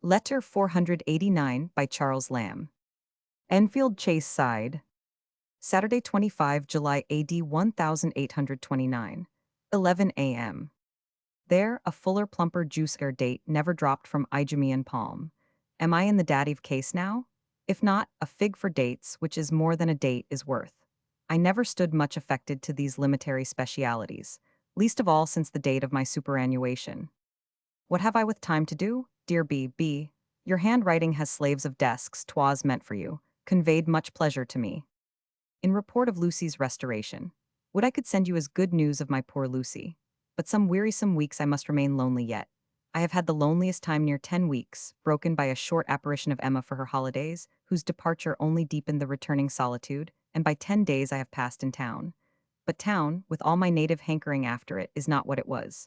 Letter 489 by Charles Lamb. Enfield Chase Side. Saturday 25 July AD 1829. 11 a.m. There, a fuller, plumper juice air date never dropped from Igemean palm. Am I in the dative case now? If not, a fig for dates, which is more than a date is worth. I never stood much affected to these limitary specialities, least of all since the date of my superannuation. What have I with time to do? Dear B. Your handwriting has slaves of desks, 'twas meant for you, conveyed much pleasure to me. In report of Lucy's restoration. Would I could send you as good news of my poor Lucy. But some wearisome weeks I must remain lonely yet. I have had the loneliest time near 10 weeks, broken by a short apparition of Emma for her holidays, whose departure only deepened the returning solitude, and by 10 days I have passed in town. But town, with all my native hankering after it, is not what it was.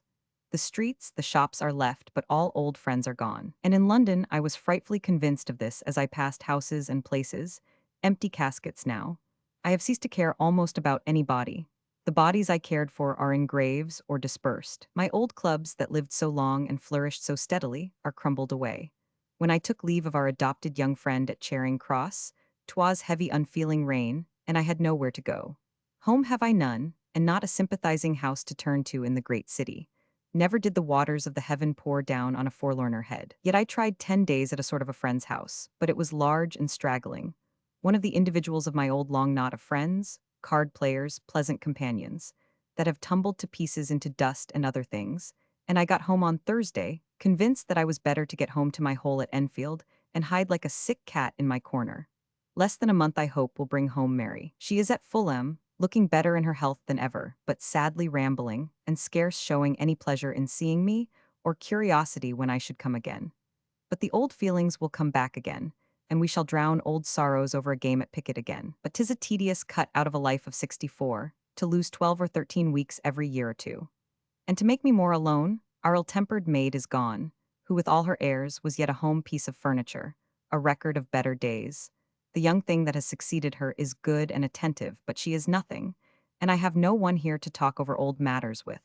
The streets, the shops are left, but all old friends are gone. And in London I was frightfully convinced of this as I passed houses and places, empty caskets now. I have ceased to care almost about any body. The bodies I cared for are in graves or dispersed. My old clubs that lived so long and flourished so steadily are crumbled away. When I took leave of our adopted young friend at Charing Cross, 'twas heavy unfeeling rain, and I had nowhere to go. Home have I none, and not a sympathizing house to turn to in the great city. Never did the waters of the heaven pour down on a forlorner head. Yet I tried 10 days at a sort of a friend's house, but it was large and straggling. One of the individuals of my old long knot of friends, card players, pleasant companions, that have tumbled to pieces into dust and other things, and I got home on Thursday, convinced that I was better to get home to my hole at Enfield and hide like a sick cat in my corner. Less than a month I hope will bring home Mary. She is at Fulham, looking better in her health than ever, but sadly rambling, and scarce showing any pleasure in seeing me, or curiosity when I should come again. But the old feelings will come back again, and we shall drown old sorrows over a game at piquet again. But 'tis a tedious cut out of a life of 64, to lose 12 or 13 weeks every year or two. And to make me more alone, our ill-tempered maid is gone, who with all her airs was yet a home piece of furniture, a record of better days. The young thing that has succeeded her is good and attentive, but she is nothing, and I have no one here to talk over old matters with.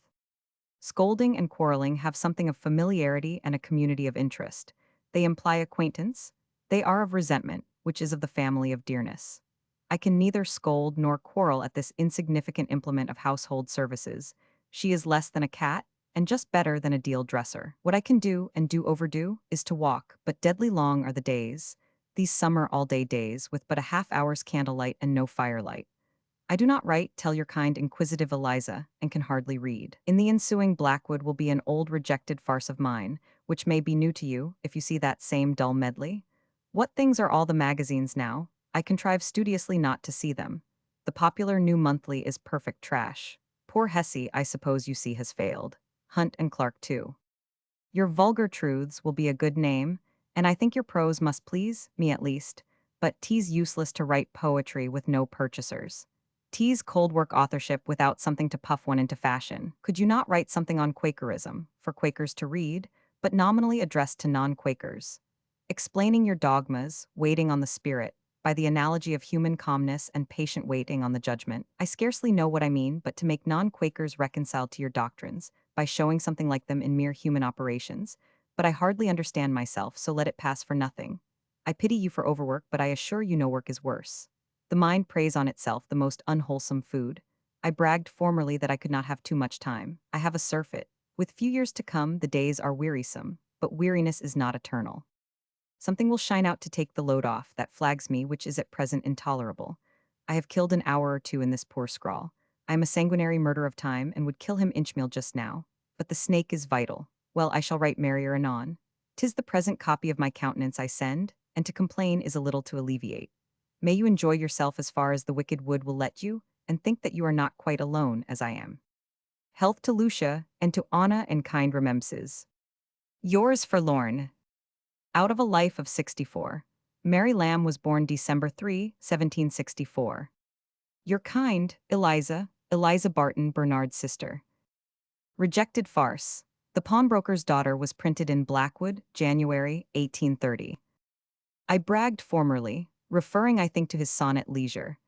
Scolding and quarreling have something of familiarity and a community of interest. They imply acquaintance. They are of resentment, which is of the family of dearness. I can neither scold nor quarrel at this insignificant implement of household services. She is less than a cat, and just better than a deal dresser. What I can do, and do overdo, is to walk, but deadly long are the days, these summer all-day days, with but a half-hour's candlelight and no firelight. I do not write, tell your kind inquisitive Eliza, and can hardly read. In the ensuing Blackwood will be an old rejected farce of mine, which may be new to you, if you see that same dull medley. What things are all the magazines now? I contrive studiously not to see them. The popular New Monthly is perfect trash. Poor Hesse, I suppose you see, has failed. Hunt and Clark too. Your vulgar truths will be a good name, and I think your prose must please, me at least, but 'tis useless to write poetry with no purchasers. 'Tis cold work authorship without something to puff one into fashion. Could you not write something on Quakerism, for Quakers to read, but nominally addressed to non-Quakers? Explaining your dogmas, waiting on the spirit, by the analogy of human calmness and patient waiting on the judgment. I scarcely know what I mean, but to make non-Quakers reconciled to your doctrines, by showing something like them in mere human operations, but I hardly understand myself, so let it pass for nothing. I pity you for overwork, but I assure you no work is worse. The mind preys on itself the most unwholesome food. I bragged formerly that I could not have too much time. I have a surfeit. With few years to come, the days are wearisome, but weariness is not eternal. Something will shine out to take the load off that flags me, which is at present intolerable. I have killed an hour or two in this poor scrawl. I am a sanguinary murder of time, and would kill him Inchmeal just now. But the snake is vital. Well, I shall write merrier anon. 'Tis the present copy of my countenance I send, and to complain is a little to alleviate. May you enjoy yourself as far as the wicked wood will let you, and think that you are not quite alone, as I am. Health to Lucia, and to Anna and kind remembrances. Yours forlorn. Out of a life of 64. Mary Lamb was born December 3, 1764. Your kind, Eliza, Eliza Barton, Bernard's sister. Rejected farce. The Pawnbroker's Daughter was printed in Blackwood, January, 1830. I bragged formerly, referring I think to his sonnet Leisure,